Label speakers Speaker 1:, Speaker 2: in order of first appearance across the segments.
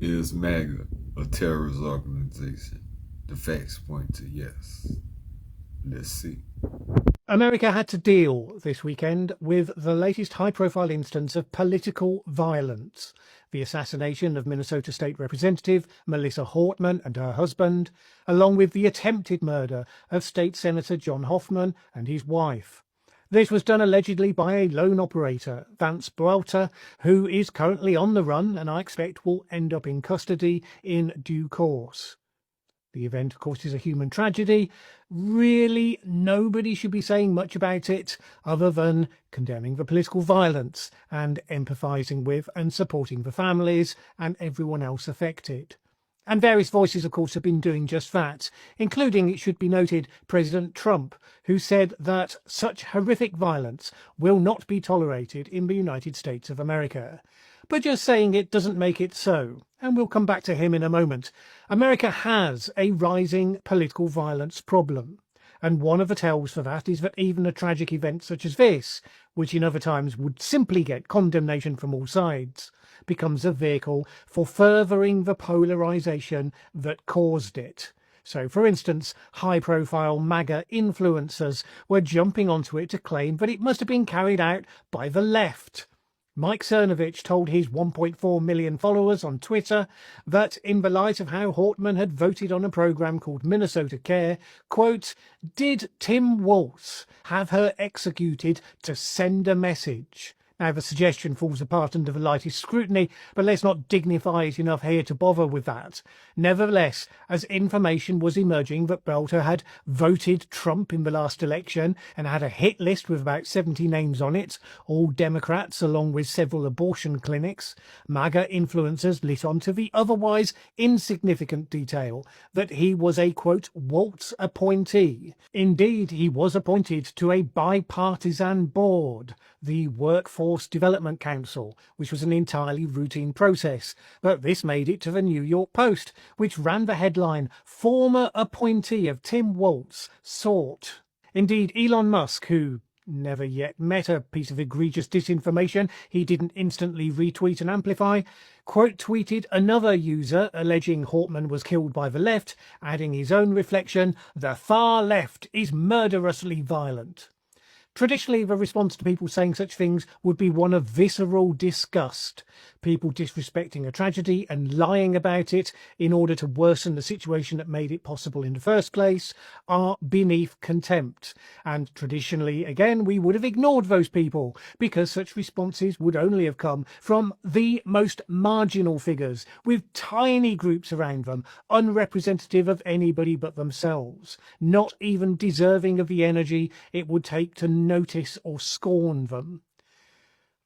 Speaker 1: Is Maga a terrorist organization? The facts point to yes. Let's see.
Speaker 2: America had to deal this weekend with the latest high-profile instance of political violence, the assassination of Minnesota State Representative Melissa Hortman and her husband, along with the attempted murder of State Senator John Hoffman and his wife. This was done allegedly by a lone operator, Vance Belter, who is currently on the run and I expect will end up in custody in due course. The event, of course, is a human tragedy. Really, nobody should be saying much about it other than condemning the political violence and empathising with and supporting the families and everyone else affected. And various voices, of course, have been doing just that, including, it should be noted, President Trump, who said that such horrific violence will not be tolerated in the United States of America. But just saying it doesn't make it so, and we'll come back to him in a moment. America has a rising political violence problem, and one of the tells for that is that even a tragic event such as this, which in other times would simply get condemnation from all sides, becomes a vehicle for furthering the polarisation that caused it. So, for instance, high-profile Maga influencers were jumping onto it to claim that it must have been carried out by the left. Mike Cernovich told his 1.4 million followers on Twitter that, in the light of how Hortman had voted on a programme called Minnesota Care, quote, "Did Tim Walz have her executed to send a message?" Now, the suggestion falls apart under the lightest scrutiny, but let's not dignify it enough here to bother with that. Nevertheless, as information was emerging that Belter had voted Trump in the last election and had a hit list with about 70 names on it, all Democrats along with several abortion clinics, MAGA influencers lit on to the otherwise insignificant detail that he was a, quote, Waltz appointee. Indeed, he was appointed to a bipartisan board, the Workforce Development Council, which was an entirely routine process. But this made it to the New York Post, which ran the headline, "Former appointee of Tim Walz sought." Indeed, Elon Musk, who never yet met a piece of egregious disinformation he didn't instantly retweet and amplify, quote tweeted another user alleging Hortman was killed by the left, adding his own reflection, "The far left is murderously violent." Traditionally, the response to people saying such things would be one of visceral disgust. People disrespecting a tragedy and lying about it in order to worsen the situation that made it possible in the first place are beneath contempt. And traditionally, again, we would have ignored those people because such responses would only have come from the most marginal figures with tiny groups around them, unrepresentative of anybody but themselves, not even deserving of the energy it would take to notice or scorn them.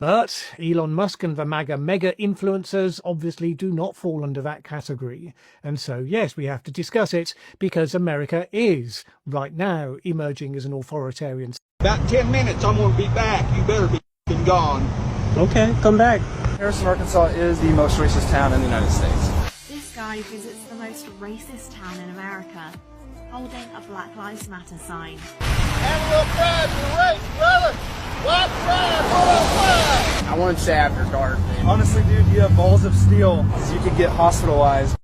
Speaker 2: But Elon Musk and the MAGA mega influencers obviously do not fall under that category. And so, yes, we have to discuss it because America is, right now, emerging as an authoritarian.
Speaker 3: About 10 minutes, I'm going to be back. You better be gone.
Speaker 2: Okay, come back.
Speaker 4: Harrison, Arkansas is the most racist town in the United States.
Speaker 5: This guy visits the most racist town in America, holding a Black Lives Matter sign.
Speaker 3: Have a little pride in the race, brother. White pride, pride.
Speaker 4: I wanted to say after dark. Man. Honestly, dude, you have balls of steel. You could get hospitalized.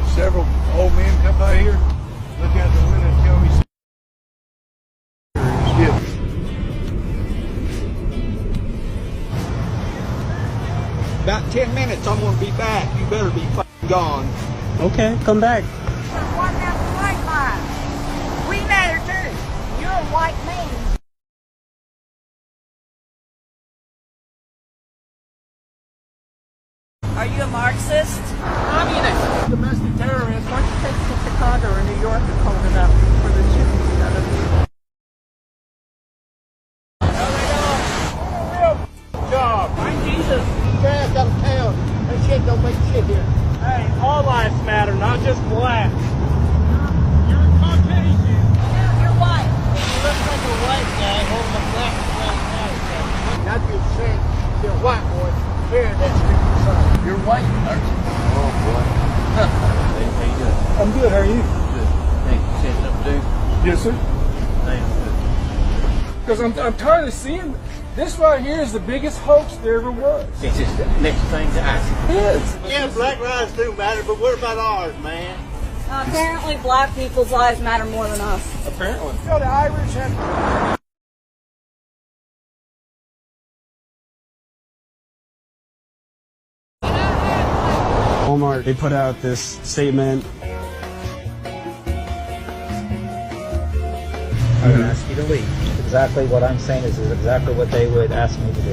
Speaker 3: Several old men come by here, look out the window and tell me shit. About 10 minutes, I'm going to be back. You better be gone.
Speaker 2: Okay, come back.
Speaker 6: What about the white line? We matter too. You're a white man. Are you a Marxist?
Speaker 3: Communist.
Speaker 6: Domestic terrorist. Why don't you take it to Chicago or New York and hold it up for the chickens out of you?
Speaker 3: Real job.
Speaker 6: I'm Jesus.
Speaker 3: Trash out of town. That shit don't make shit here.
Speaker 6: Hey, all lives matter, not just black.
Speaker 3: You're a Caucasian.
Speaker 6: You're white.
Speaker 3: You look like a white guy holding a black flag. Not be ashamed to be a white boy carrying that stupid sign.
Speaker 4: You're white, aren't you? Oh, boy. How you doing?
Speaker 3: I'm good. How are you?
Speaker 4: Good. Hey, you saying something, dude?
Speaker 3: Yes, sir.
Speaker 4: Thanks.
Speaker 3: Because I'm tired of seeing
Speaker 4: This right here is the biggest hoax there ever was.
Speaker 3: It's just the next thing to ask.
Speaker 4: It is.
Speaker 3: Yeah, black lives do matter, but what about ours, man?
Speaker 7: Apparently black people's lives matter more than us.
Speaker 4: Apparently. You know, the Irish have...
Speaker 8: Walmart, they put out this statement.
Speaker 9: I'm going to ask you to leave. Exactly what I'm saying is exactly what they would ask me to do.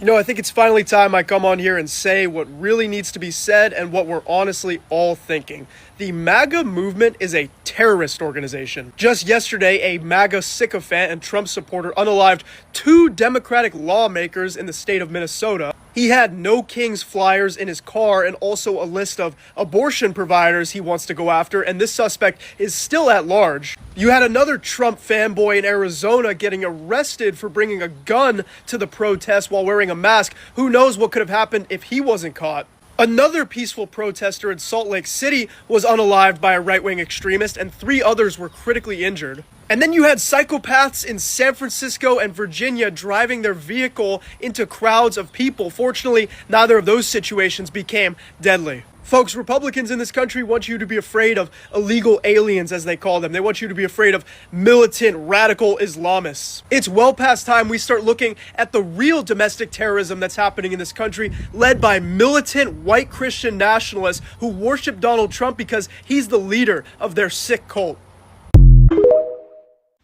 Speaker 10: You know, I think it's finally time I come on here and say what really needs to be said and what we're honestly all thinking. The Maga movement is a terrorist organization. Just yesterday, a Maga sycophant and Trump supporter unalived 2 Democratic lawmakers in the state of Minnesota. He had no Kings flyers in his car and also a list of abortion providers he wants to go after, and this suspect is still at large. You had another Trump fanboy in Arizona getting arrested for bringing a gun to the protest while wearing a mask. Who knows what could have happened if he wasn't caught? Another peaceful protester in Salt Lake City was unalived by a right-wing extremist, and 3 others were critically injured. And then you had psychopaths in San Francisco and Virginia driving their vehicle into crowds of people. Fortunately, neither of those situations became deadly. Folks, Republicans in this country want you to be afraid of illegal aliens, as they call them. They want you to be afraid of militant, radical Islamists. It's well past time we start looking at the real domestic terrorism that's happening in this country, led by militant white Christian nationalists who worship Donald Trump because he's the leader of their sick cult.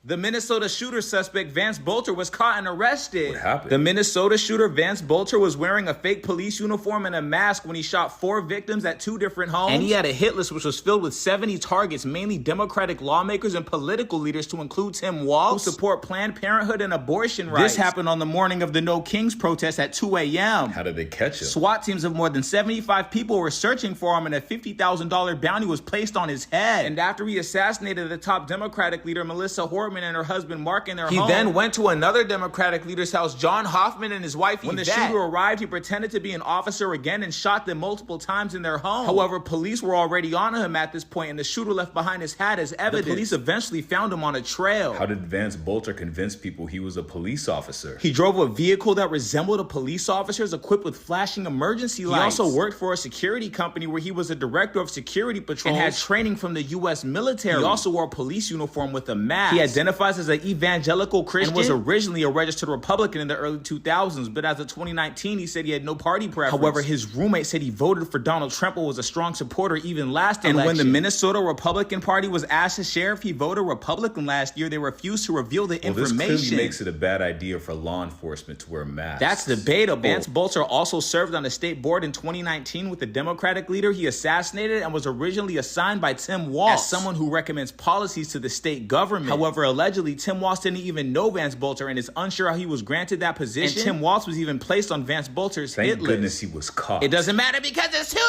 Speaker 11: The Minnesota shooter suspect Vance Bolter was caught and arrested.
Speaker 12: What happened?
Speaker 11: The Minnesota shooter Vance Bolter was wearing a fake police uniform and a mask when he shot 4 victims at 2 different homes. And he had a hit list which was filled with 70 targets, mainly Democratic lawmakers and political leaders, to include Tim Walz, who support Planned Parenthood and abortion rights. This happened on the morning of the No Kings protest at 2 a.m.
Speaker 12: How did they catch him?
Speaker 11: SWAT teams of more than 75 people were searching for him, and a $50,000 bounty was placed on his head. And after he assassinated the top Democratic leader, Melissa Hortman, and her husband Mark in their home, he then went to another Democratic leader's house, John Hoffman, and his wife Yvette. When the shooter arrived, he pretended to be an officer again and shot them multiple times in their home. However, police were already on him at this point, and the shooter left behind his hat as evidence. The police eventually found him on a trail.
Speaker 12: How did Vance Bolter convince people he was a police officer?
Speaker 11: He drove a vehicle that resembled a police officer's, equipped with flashing emergency lights. He also worked for a security company where he was a director of security patrols and had training from the U.S. military. He also wore a police uniform with a mask. He identifies as an evangelical Christian and was originally a registered Republican in the early 2000s, but as of 2019, he said he had no party preference. However, his roommate said he voted for Donald Trump and was a strong supporter even last election. And when the Minnesota Republican Party was asked to share if he voted Republican last year, they refused to reveal the information.
Speaker 12: This clearly makes it a bad idea for law enforcement to wear masks.
Speaker 11: That's debatable. Vance Bolter also served on the state board in 2019 with the Democratic leader he assassinated and was originally assigned by Tim Walz as someone who recommends policies to the state government. However, allegedly, Tim Walz didn't even know Vance Bolter and is unsure how he was granted that position. And Tim Walz was even placed on Vance Bolter's hit list.
Speaker 12: Thank goodness he was caught.
Speaker 11: It doesn't matter because it's too late.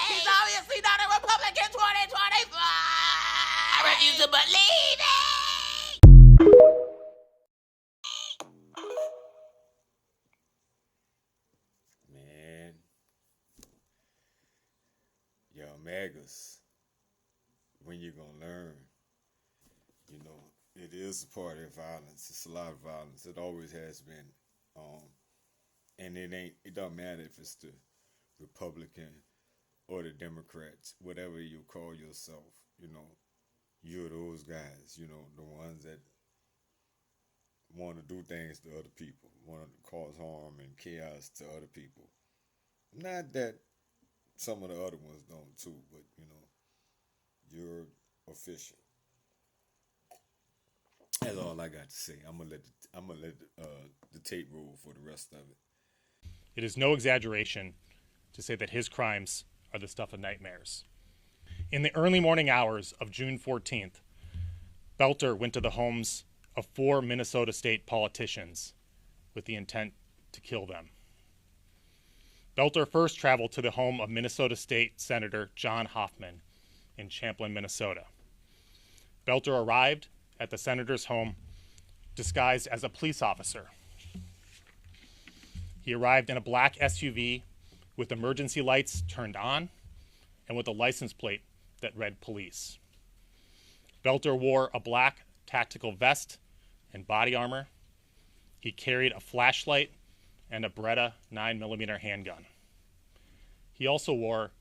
Speaker 11: He's obviously not a Republican 2024. I refuse to believe it.
Speaker 1: Man, y'all Magas, when you gonna learn? You know, it is a party of violence. It's a lot of violence. It always has been. And it don't matter if it's the Republican or the Democrats, whatever you call yourself, you know, you're those guys, you know, the ones that want to do things to other people, want to cause harm and chaos to other people. Not that some of the other ones don't too, but, you know, you're official. That's all I got to say. I'm gonna let the tape roll for the rest of it.
Speaker 13: It is no exaggeration to say that his crimes are the stuff of nightmares. In the early morning hours of June 14th, Belter went to the homes of 4 Minnesota state politicians with the intent to kill them. Belter first traveled to the home of Minnesota State Senator John Hoffman in Champlin, Minnesota. Belter arrived at the senator's home disguised as a police officer. He arrived in a black SUV with emergency lights turned on and with a license plate that read police. Belter wore a black tactical vest and body armor. He carried a flashlight and a Beretta 9mm handgun. He also wore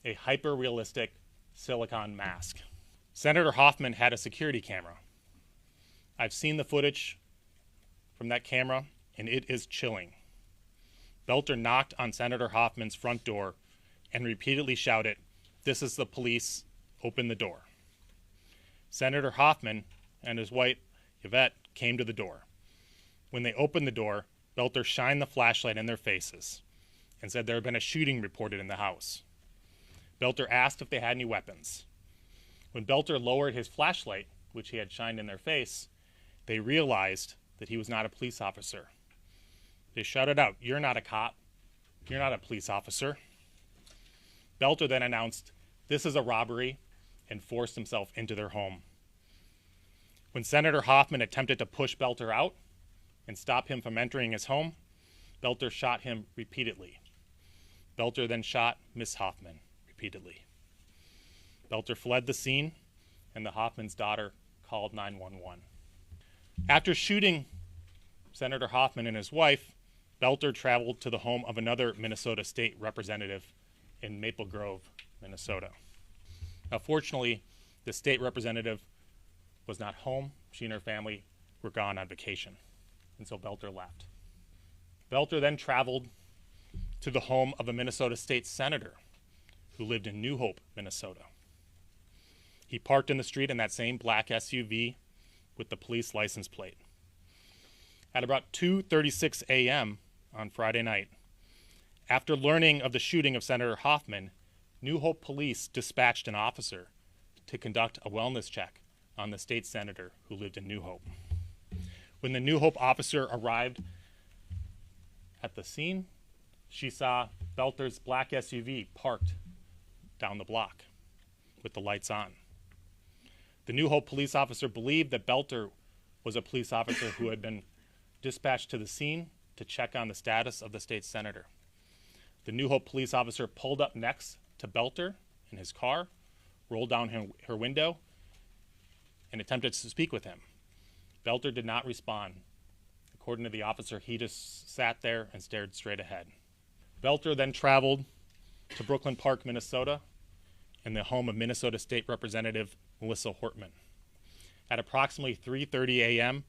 Speaker 13: a hyper-realistic silicone mask. Senator Hoffman had a security camera. I've seen the footage from that camera, and it is chilling. Belter knocked on Senator Hoffman's front door and repeatedly shouted, "This is the police, open the door." Senator Hoffman and his wife, Yvette, came to the door. When they opened the door, Belter shined the flashlight in their faces and said there had been a shooting reported in the house. Belter asked if they had any weapons. When Belter lowered his flashlight, which he had shined in their face, they realized that he was not a police officer. They shouted out, "You're not a cop. You're not a police officer." Belter then announced, "This is a robbery," and forced himself into their home. When Senator Hoffman attempted to push Belter out and stop him from entering his home, Belter shot him repeatedly. Belter then shot Miss Hoffman repeatedly. Belter fled the scene, and the Hoffman's daughter called 911. After shooting Senator Hoffman and his wife, Belter traveled to the home of another Minnesota state representative in Maple Grove, Minnesota. Now, fortunately, the state representative was not home. She and her family were gone on vacation, and so Belter left. Belter then traveled to the home of a Minnesota state senator who lived in New Hope, Minnesota. He parked in the street in that same black SUV with the police license plate. At about 2:36 a.m. on Friday night, after learning of the shooting of Senator Hoffman, New Hope police dispatched an officer to conduct a wellness check on the state senator who lived in New Hope. When the New Hope officer arrived at the scene, she saw Belter's black SUV parked down the block with the lights on. The New Hope police officer believed that Belter was a police officer who had been dispatched to the scene to check on the status of the state senator. The New Hope police officer pulled up next to Belter in his car, rolled down her window, and attempted to speak with him. Belter did not respond. According to the officer, he just sat there and stared straight ahead. Belter then traveled to Brooklyn Park, Minnesota, in the home of Minnesota State Representative Melissa Hortman. At approximately 3:30 a.m.,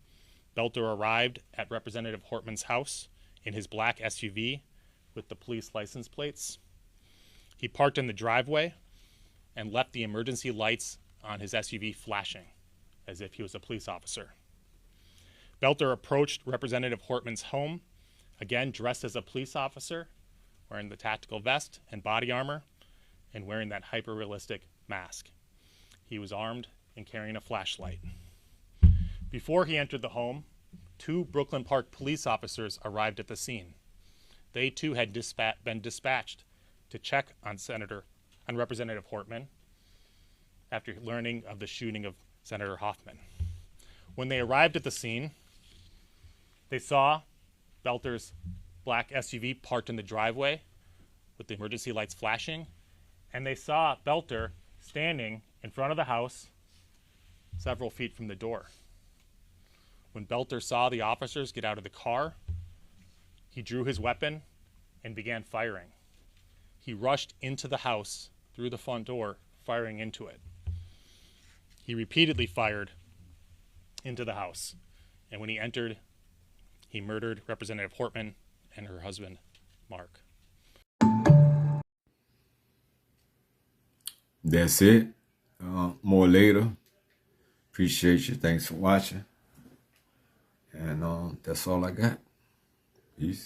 Speaker 13: Belter arrived at Representative Hortman's house in his black SUV with the police license plates. He parked in the driveway and left the emergency lights on his SUV flashing, as if he was a police officer. Belter approached Representative Hortman's home, again dressed as a police officer, wearing the tactical vest and body armor, and wearing that hyper-realistic mask. He was armed and carrying a flashlight. Before he entered the home, 2 Brooklyn Park police officers arrived at the scene. They too had been dispatched to check on Representative Hortman after learning of the shooting of Senator Hoffman. When they arrived at the scene, they saw Belter's black SUV parked in the driveway with the emergency lights flashing, and they saw Belter standing in front of the house several feet from the door. When Belter saw the officers get out of the car, he drew his weapon and began firing. He rushed into the house through the front door, firing into it. He repeatedly fired into the house, and when he entered, he murdered Representative Hortman and her husband, Mark.
Speaker 1: That's it. More later. Appreciate you. Thanks for watching. And that's all I got. Peace.